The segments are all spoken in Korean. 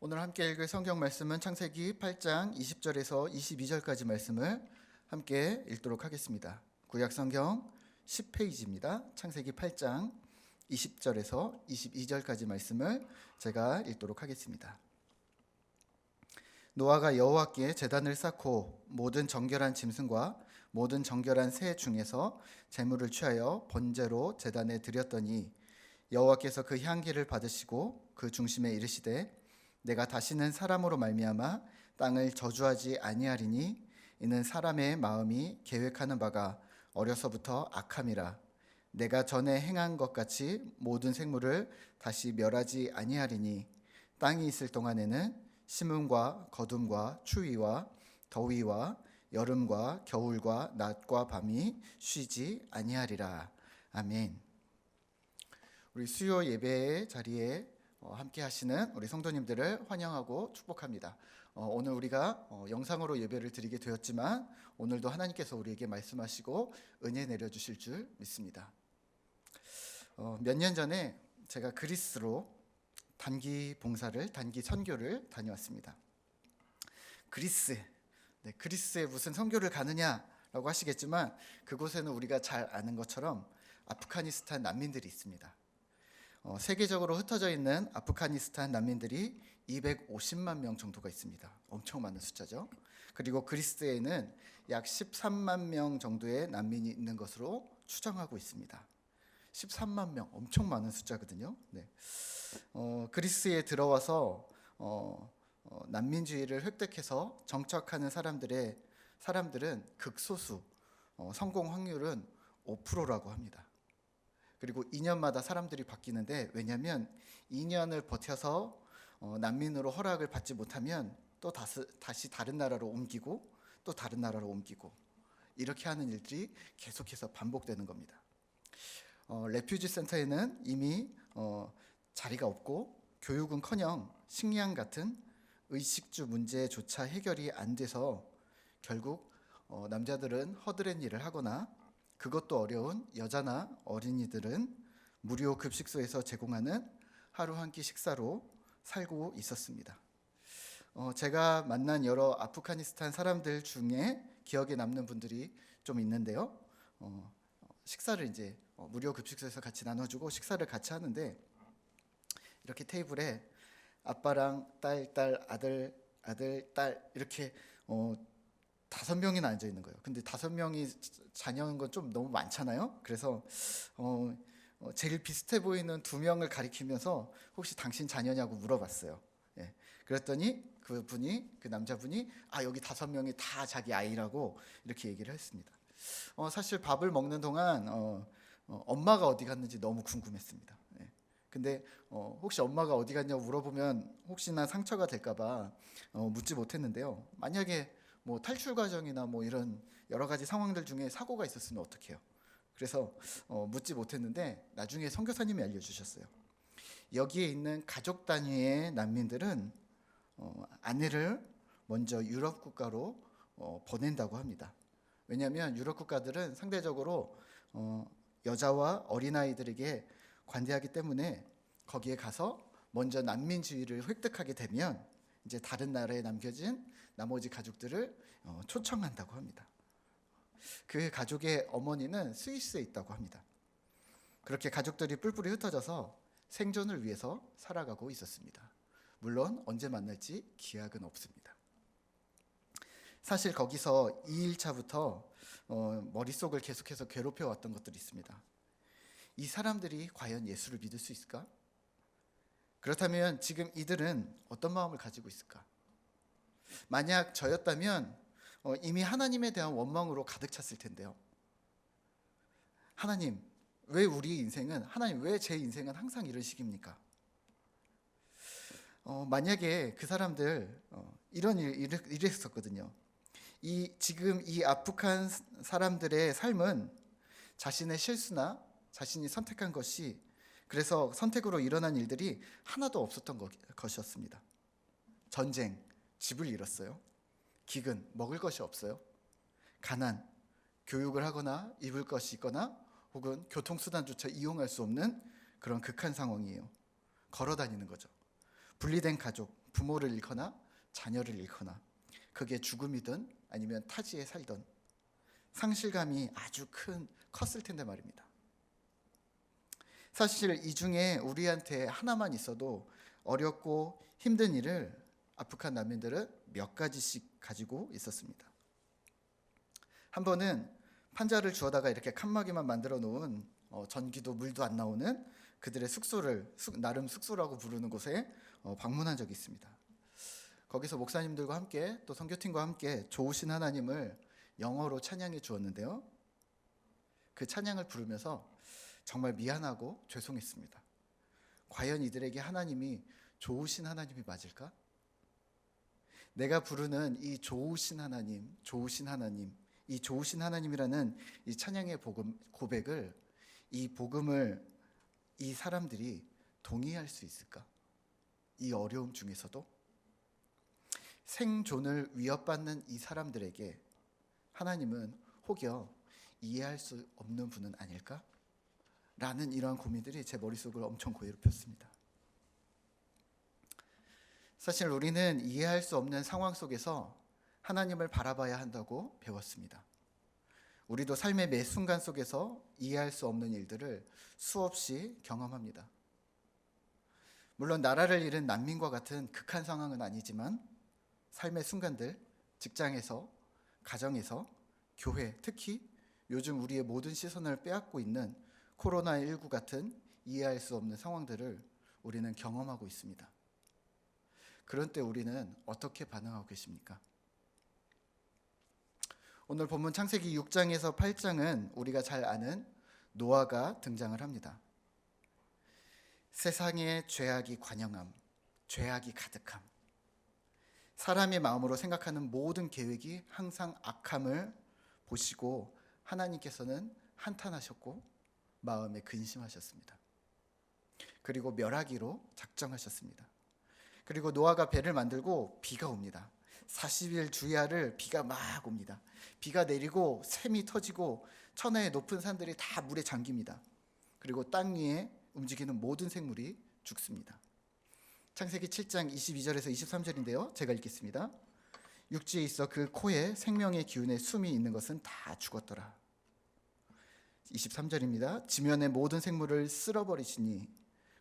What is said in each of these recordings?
오늘 함께 읽을 성경 말씀은 창세기 8장 20절에서 22절까지 말씀을 함께 읽도록 하겠습니다. 구약 성경 10페이지입니다. 창세기 8장 20절에서 22절까지 말씀을 제가 읽도록 하겠습니다. 노아가 여호와께 제단을 쌓고 모든 정결한 짐승과 모든 정결한 새 중에서 제물을 취하여 번제로 제단에 드렸더니 여호와께서 그 향기를 받으시고 그 중심에 이르시되 내가 다시는 사람으로 말미암아 땅을 저주하지 아니하리니 이는 사람의 마음이 계획하는 바가 어려서부터 악함이라. 내가 전에 행한 것 같이 모든 생물을 다시 멸하지 아니하리니 땅이 있을 동안에는 심음과 거둠과 추위와 더위와 여름과 겨울과 낮과 밤이 쉬지 아니하리라. 아멘. 우리 수요 예배의 자리에 함께 하시는 우리 성도님들을 환영하고 축복합니다. 오늘 우리가 영상으로 예배를 드리게 되었지만 오늘도 하나님께서 우리에게 말씀하시고 은혜 내려주실 줄 믿습니다. 몇 년 전에 제가 그리스로 단기 봉사를, 단기 선교를 다녀왔습니다. 그리스에 무슨 선교를 가느냐라고 하시겠지만 그곳에는 우리가 잘 아는 것처럼 아프가니스탄 난민들이 있습니다. 세계적으로 흩어져 있는 아프가니스탄 난민들이 250만 명 정도가 있습니다. 엄청 많은 숫자죠. 그리고 그리스에는 약 13만 명 정도의 난민이 있는 것으로 추정하고 있습니다. 13만 명, 엄청 많은 숫자거든요. 네. 그리스에 들어와서 난민주의를 획득해서 정착하는 사람들은 극소수, 성공 확률은 5%라고 합니다. 그리고 2년마다 사람들이 바뀌는데, 왜냐하면 2년을 버텨서 난민으로 허락을 받지 못하면 또 다시 다른 나라로 옮기고 또 다른 나라로 옮기고 이렇게 하는 일들이 계속해서 반복되는 겁니다. 레퓨지 센터에는 이미 자리가 없고 교육은커녕 식량 같은 의식주 문제조차 해결이 안 돼서 결국 남자들은 허드렛 일을 하거나 그것도 어려운 여자나 어린이들은 무료 급식소에서 제공하는 하루 한 끼 식사로 살고 있었습니다. 제가 만난 여러 아프가니스탄 사람들 중에 기억에 남는 분들이 좀 있는데요. 식사를 이제 무료 급식소에서 같이 나눠주고 식사를 같이 하는데 이렇게 테이블에 아빠랑 딸, 아들, 딸 이렇게 5명이나 앉아 있는 거예요. 근데 5명이 자녀인 건 좀 너무 많잖아요. 그래서 제일 비슷해 보이는 2명을 가리키면서 혹시 당신 자녀냐고 물어봤어요. 예. 그랬더니 그 남자분이 여기 5명이 다 자기 아이라고 이렇게 얘기를 했습니다. 사실 밥을 먹는 동안 엄마가 어디 갔는지 너무 궁금했습니다. 예. 근데 혹시 엄마가 어디 갔냐고 물어보면 혹시나 상처가 될까봐 묻지 못했는데요. 만약에 뭐 탈출 과정이나 뭐 이런 여러 가지 상황들 중에 사고가 있었으면 어떡해요? 그래서 묻지 못했는데 나중에 선교사님이 알려주셨어요. 여기에 있는 가족 단위의 난민들은 아내를 먼저 유럽 국가로 보낸다고 합니다. 왜냐하면 유럽 국가들은 상대적으로 여자와 어린아이들에게 관대하기 때문에 거기에 가서 먼저 난민주의를 획득하게 되면 이제 다른 나라에 남겨진 나머지 가족들을 초청한다고 합니다. 그 가족의 어머니는 스위스에 있다고 합니다. 그렇게 가족들이 뿔뿔이 흩어져서 생존을 위해서 살아가고 있었습니다. 물론 언제 만날지 기약은 없습니다. 사실 거기서 2일차부터 머릿속을 계속해서 괴롭혀왔던 것들이 있습니다. 이 사람들이 과연 예수를 믿을 수 있을까? 그렇다면 지금 이들은 어떤 마음을 가지고 있을까? 만약 저였다면 이미 하나님에 대한 원망으로 가득 찼을 텐데요. 하나님, 왜 우리 인생은, 하나님 왜 제 인생은 항상 이런 식입니까? 만약에 그 사람들 이랬었거든요. 지금 이 아프간 사람들의 삶은 자신의 실수나 자신이 선택한 것이, 그래서 선택으로 일어난 일들이 하나도 없었던 것이었습니다. 전쟁, 집을 잃었어요. 기근, 먹을 것이 없어요. 가난, 교육을 하거나 입을 것이 있거나 혹은 교통수단조차 이용할 수 없는 그런 극한 상황이에요. 걸어 다니는 거죠. 분리된 가족, 부모를 잃거나 자녀를 잃거나 그게 죽음이든 아니면 타지에 살던 상실감이 아주 컸을 텐데 말입니다. 사실 이 중에 우리한테 하나만 있어도 어렵고 힘든 일을 아프간 난민들은 몇 가지씩 가지고 있었습니다. 한 번은 판자를 주워다가 이렇게 칸막이만 만들어 놓은 전기도 물도 안 나오는 그들의 숙소를 나름 숙소라고 부르는 곳에 방문한 적이 있습니다. 거기서 목사님들과 함께 또 선교팀과 함께 좋으신 하나님을 영어로 찬양해 주었는데요. 그 찬양을 부르면서 정말 미안하고 죄송했습니다. 과연 이들에게 하나님이 좋으신 하나님이 맞을까? 내가 부르는 이 좋으신 하나님, 이 좋으신 하나님이라는 이 찬양의 고백을, 이 복음을 이 사람들이 동의할 수 있을까? 이 어려움 중에서도 생존을 위협받는 이 사람들에게 하나님은 혹여 이해할 수 없는 분은 아닐까? 라는 이러한 고민들이 제 머릿속을 엄청 괴롭혔습니다. 사실 우리는 이해할 수 없는 상황 속에서 하나님을 바라봐야 한다고 배웠습니다. 우리도 삶의 매 순간 속에서 이해할 수 없는 일들을 수없이 경험합니다. 물론 나라를 잃은 난민과 같은 극한 상황은 아니지만 삶의 순간들, 직장에서, 가정에서, 교회, 특히 요즘 우리의 모든 시선을 빼앗고 있는 코로나19 같은 이해할 수 없는 상황들을 우리는 경험하고 있습니다. 그런 때 우리는 어떻게 반응하고 계십니까? 오늘 본문 창세기 6장에서 8장은 우리가 잘 아는 노아가 등장을 합니다. 세상의 죄악이 관영함, 죄악이 가득함, 사람의 마음으로 생각하는 모든 계획이 항상 악함을 보시고 하나님께서는 한탄하셨고 마음에 근심하셨습니다. 그리고 멸하기로 작정하셨습니다. 그리고 노아가 배를 만들고 비가 옵니다. 40일 주야를 비가 막 옵니다. 비가 내리고 샘이 터지고 천하의 높은 산들이 다 물에 잠깁니다. 그리고 땅 위에 움직이는 모든 생물이 죽습니다. 창세기 7장 22절에서 23절인데요. 제가 읽겠습니다. 육지에 있어 그 코에 생명의 기운에 숨이 있는 것은 다 죽었더라. 23절입니다. 지면의 모든 생물을 쓸어버리시니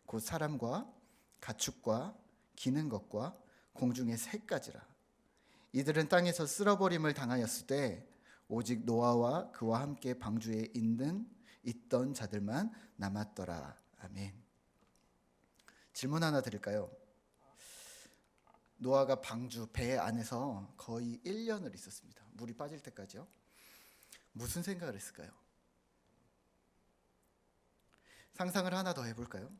곧 사람과 가축과 기는 것과 공중의 새까지라. 이들은 땅에서 쓸어버림을 당하였을 때 오직 노아와 그와 함께 방주에 있던 자들만 남았더라. 아멘. 질문 하나 드릴까요? 노아가 방주 배 안에서 거의 1년을 있었습니다. 물이 빠질 때까지요. 무슨 생각을 했을까요? 상상을 하나 더 해볼까요?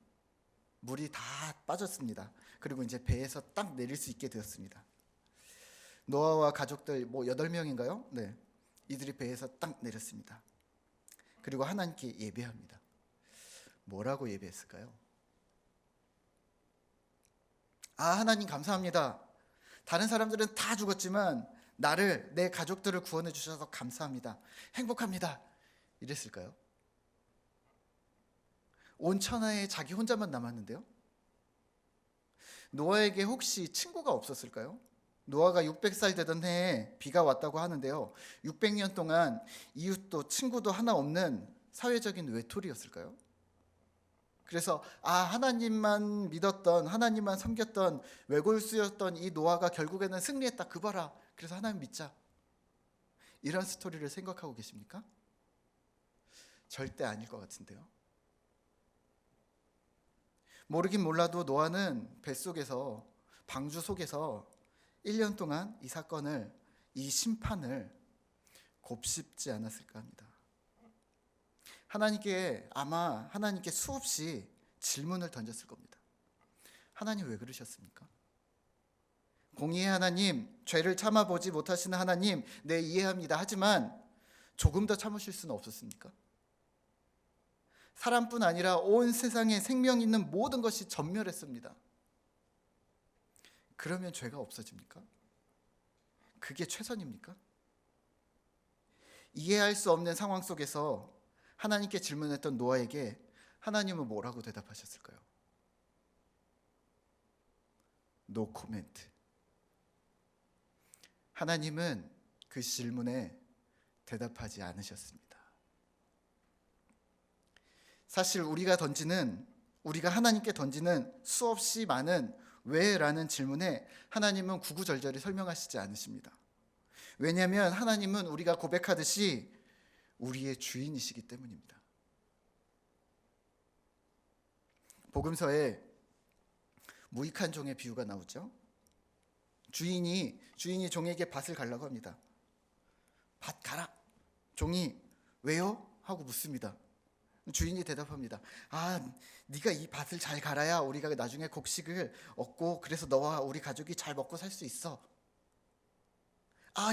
물이 다 빠졌습니다. 그리고 이제 배에서 딱 내릴 수 있게 되었습니다. 노아와 가족들 8명인가요? 네, 이들이 배에서 딱 내렸습니다. 그리고 하나님께 예배합니다. 뭐라고 예배했을까요? 하나님 감사합니다. 다른 사람들은 다 죽었지만 나를, 내 가족들을 구원해 주셔서 감사합니다. 행복합니다. 이랬을까요? 온 천하에 자기 혼자만 남았는데요. 노아에게 혹시 친구가 없었을까요? 노아가 600살 되던 해에 비가 왔다고 하는데요. 600년 동안 이웃도 친구도 하나 없는 사회적인 외톨이였을까요? 그래서 하나님만 믿었던, 하나님만 섬겼던 외골수였던 이 노아가 결국에는 승리했다. 그 봐라. 그래서 하나님 믿자. 이런 스토리를 생각하고 계십니까? 절대 아닐 것 같은데요. 모르긴 몰라도 노아는 뱃속에서, 방주 속에서 1년 동안 이 사건을, 이 심판을 곱씹지 않았을까 합니다. 하나님께 수없이 질문을 던졌을 겁니다. 하나님 왜 그러셨습니까? 공의의 하나님, 죄를 참아보지 못하시는 하나님, 네, 이해합니다. 하지만 조금 더 참으실 수는 없었습니까? 사람뿐 아니라 온 세상에 생명 있는 모든 것이 전멸했습니다. 그러면 죄가 없어집니까? 그게 최선입니까? 이해할 수 없는 상황 속에서 하나님께 질문했던 노아에게 하나님은 뭐라고 대답하셨을까요? 노 코멘트. 하나님은 그 질문에 대답하지 않으셨습니다. 사실 우리가 하나님께 던지는 수없이 많은 왜라는 질문에 하나님은 구구절절히 설명하시지 않으십니다. 왜냐하면 하나님은 우리가 고백하듯이 우리의 주인이시기 때문입니다. 복음서에 무익한 종의 비유가 나오죠. 주인이 종에게 밭을 가려고 합니다. 밭 가라. 종이 왜요? 하고 묻습니다. 주인이 대답합니다. 네가 이 밭을 잘 갈아야 우리가 나중에 곡식을 얻고 그래서 너와 우리 가족이 잘 먹고 살 수 있어.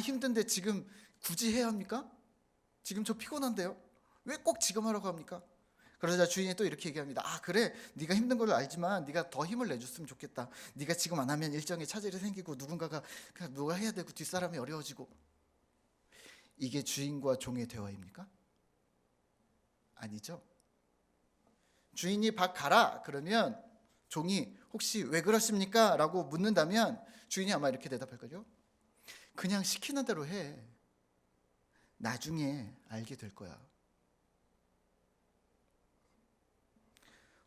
힘든데 지금 굳이 해야 합니까? 지금 저 피곤한데요. 왜 꼭 지금 하라고 합니까? 그러자 주인이 또 이렇게 얘기합니다. 그래, 네가 힘든 걸 알지만 네가 더 힘을 내줬으면 좋겠다. 네가 지금 안 하면 일정에 차질이 생기고 누가 해야 되고 뒷사람이 어려워지고. 이게 주인과 종의 대화입니까? 아니죠. 주인이 밭 가라 그러면 종이 혹시 왜 그러십니까? 라고 묻는다면 주인이 아마 이렇게 대답할 거죠. 그냥 시키는 대로 해. 나중에 알게 될 거야.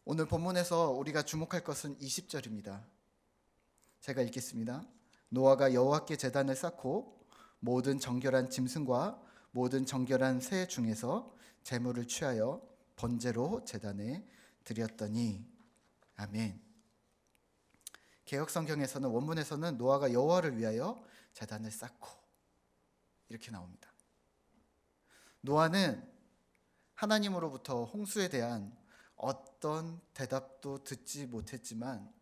오늘 본문에서 우리가 주목할 것은 20절입니다. 제가 읽겠습니다. 노아가 여호와께 제단을 쌓고 모든 정결한 짐승과 모든 정결한 새 중에서 제물을 취하여 번제로 제단에 드렸더니. 아멘. 개역성경에서는 원문에서는 노아가 여호와를 위하여 제단을 쌓고 이렇게 나옵니다. 노아는 하나님으로부터 홍수에 대한 어떤 대답도 듣지 못했지만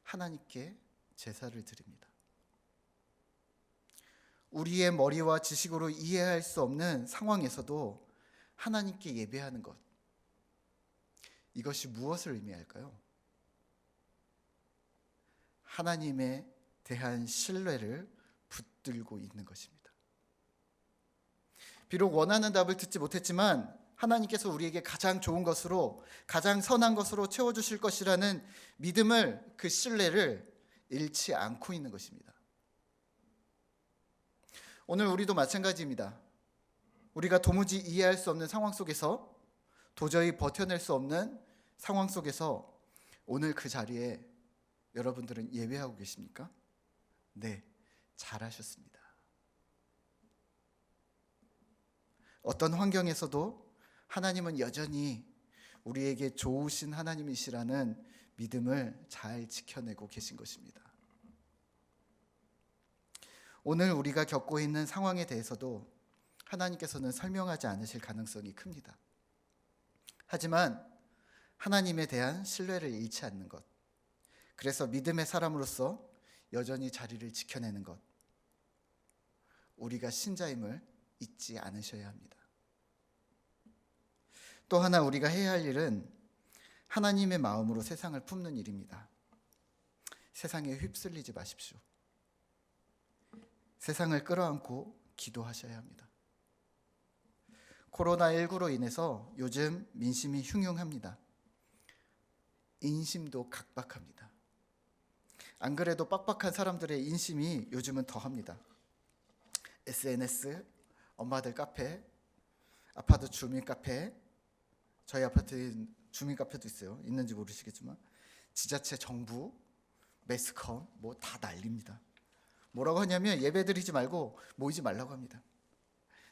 하나님께 제사를 드립니다. 우리의 머리와 지식으로 이해할 수 없는 상황에서도 하나님께 예배하는 것, 이것이 무엇을 의미할까요? 하나님에 대한 신뢰를 붙들고 있는 것입니다. 비록 원하는 답을 듣지 못했지만 하나님께서 우리에게 가장 좋은 것으로, 가장 선한 것으로 채워주실 것이라는 믿음을, 그 신뢰를 잃지 않고 있는 것입니다. 오늘 우리도 마찬가지입니다. 우리가 도무지 이해할 수 없는 상황 속에서, 도저히 버텨낼 수 없는 상황 속에서 오늘 그 자리에 여러분들은 예배하고 계십니까? 네, 잘하셨습니다. 어떤 환경에서도 하나님은 여전히 우리에게 좋으신 하나님이시라는 믿음을 잘 지켜내고 계신 것입니다. 오늘 우리가 겪고 있는 상황에 대해서도 하나님께서는 설명하지 않으실 가능성이 큽니다. 하지만 하나님에 대한 신뢰를 잃지 않는 것, 그래서 믿음의 사람으로서 여전히 자리를 지켜내는 것, 우리가 신자임을 잊지 않으셔야 합니다. 또 하나 우리가 해야 할 일은 하나님의 마음으로 세상을 품는 일입니다. 세상에 휩쓸리지 마십시오. 세상을 끌어안고 기도하셔야 합니다. 코로나19로 인해서 요즘 민심이 흉흉합니다. 인심도 각박합니다. 안 그래도 빡빡한 사람들의 인심이 요즘은 더합니다. SNS, 엄마들 카페, 아파트 주민 카페, 저희 아파트에 주민 카페도 있어요. 있는지 모르시겠지만 지자체, 정부, 매스컴 뭐 다 난립니다. 뭐라고 하냐면 예배 드리지 말고 모이지 말라고 합니다.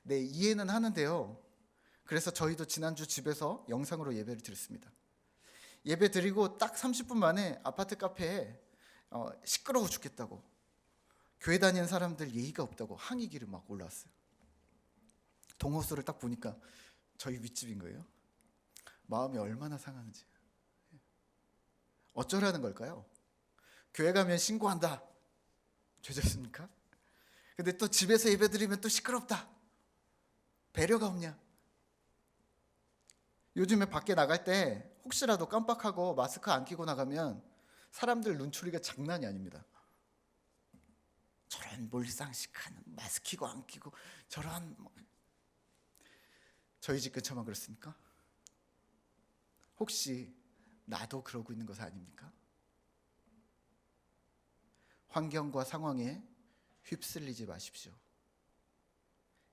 네, 이해는 하는데요. 그래서 저희도 지난주 집에서 영상으로 예배를 드렸습니다. 예배 드리고 딱 30분 만에 아파트 카페에 시끄러워 죽겠다고, 교회 다니는 사람들 예의가 없다고 항의기를 막 올라왔어요. 동호수를 딱 보니까 저희 윗집인 거예요. 마음이 얼마나 상하는지. 어쩌라는 걸까요? 교회 가면 신고한다. 죄졌습니까? 근데 또 집에서 예배 드리면 또 시끄럽다. 배려가 없냐? 요즘에 밖에 나갈 때 혹시라도 깜빡하고 마스크 안 끼고 나가면 사람들 눈초리가 장난이 아닙니다. 저런 몰상식한 마스크 끼고 안 끼고 저런 저희 집 근처만 그렇습니까? 혹시 나도 그러고 있는 것 아닙니까? 환경과 상황에 휩쓸리지 마십시오.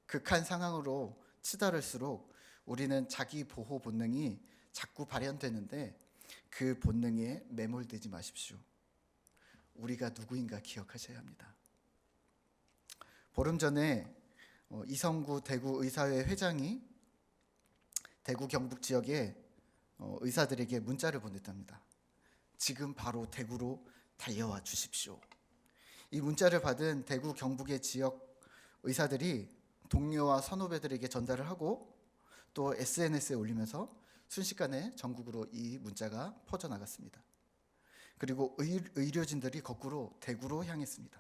극한 상황으로 치달을수록 우리는 자기 보호 본능이 자꾸 발현되는데 그 본능에 매몰되지 마십시오. 우리가 누구인가 기억하셔야 합니다. 보름 전에 이성구 대구의사회 회장이 대구 경북 지역에 의사들에게 문자를 보냈답니다. 지금 바로 대구로 달려와 주십시오. 이 문자를 받은 대구 경북의 지역 의사들이 동료와 선후배들에게 전달을 하고 또 SNS에 올리면서 순식간에 전국으로 이 문자가 퍼져나갔습니다. 그리고 의료진들이 거꾸로 대구로 향했습니다.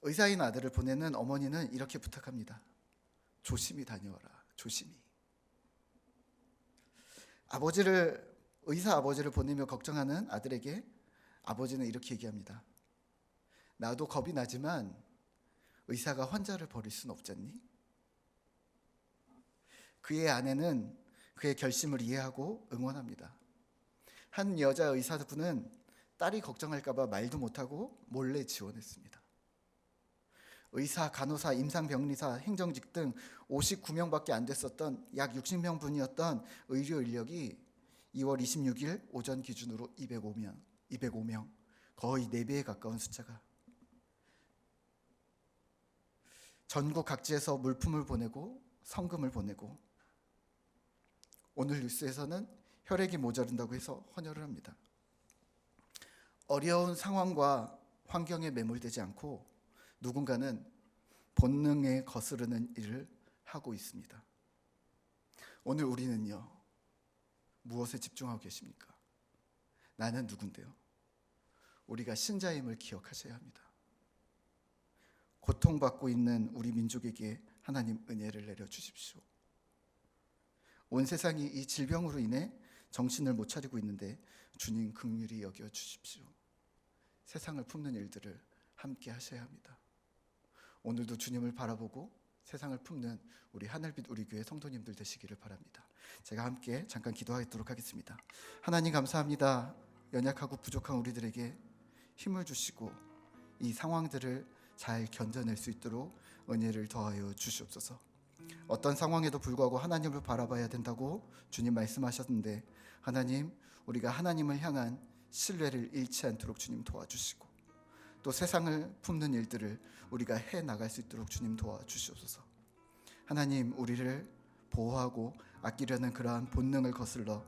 의사인 아들을 보내는 어머니는 이렇게 부탁합니다. 조심히 다녀와라. 조심히. 의사 아버지를 보내며 걱정하는 아들에게 아버지는 이렇게 얘기합니다. 나도 겁이 나지만 의사가 환자를 버릴 순 없잖니? 그의 아내는 그의 결심을 이해하고 응원합니다. 한 여자 의사분은 딸이 걱정할까 봐 말도 못하고 몰래 지원했습니다. 의사, 간호사, 임상병리사, 행정직 등 59명밖에 안 됐었던 약 60명분이었던 의료 인력이 2월 26일 오전 기준으로 205명, 거의 4배에 가까운 숫자가 전국 각지에서 물품을 보내고 성금을 보내고 오늘 뉴스에서는 혈액이 모자른다고 해서 헌혈을 합니다. 어려운 상황과 환경에 매몰되지 않고 누군가는 본능에 거스르는 일을 하고 있습니다. 오늘 우리는요, 무엇에 집중하고 계십니까? 나는 누군데요? 우리가 신자임을 기억하셔야 합니다. 고통받고 있는 우리 민족에게 하나님 은혜를 내려주십시오. 온 세상이 이 질병으로 인해 정신을 못 차리고 있는데 주님 긍휼히 여겨주십시오. 세상을 품는 일들을 함께 하셔야 합니다. 오늘도 주님을 바라보고 세상을 품는 우리 하늘빛 우리 교회 성도님들 되시기를 바랍니다. 제가 함께 잠깐 기도하도록 하겠습니다. 하나님 감사합니다. 연약하고 부족한 우리들에게 힘을 주시고 이 상황들을 잘 견뎌낼 수 있도록 은혜를 더하여 주시옵소서. 어떤 상황에도 불구하고 하나님을 바라봐야 된다고 주님 말씀하셨는데 하나님, 우리가 하나님을 향한 신뢰를 잃지 않도록 주님 도와주시고 또 세상을 품는 일들을 우리가 해나갈 수 있도록 주님 도와주시옵소서. 하나님, 우리를 보호하고 아끼려는 그러한 본능을 거슬러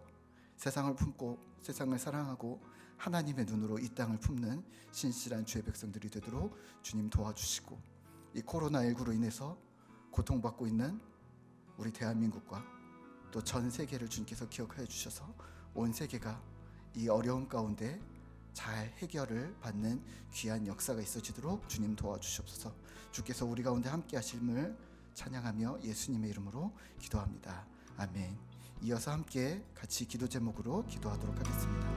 세상을 품고 세상을 사랑하고 하나님의 눈으로 이 땅을 품는 신실한 주의 백성들이 되도록 주님 도와주시고 이 코로나19로 인해서 고통받고 있는 우리 대한민국과 또 전 세계를 주님께서 기억하여 주셔서 온 세계가 이 어려움 가운데 잘 해결을 받는 귀한 역사가 있어지도록 주님 도와주시옵소서. 주께서 우리 가운데 함께 하심을 찬양하며 예수님의 이름으로 기도합니다. 아멘. 이어서 함께 같이 기도 제목으로 기도하도록 하겠습니다.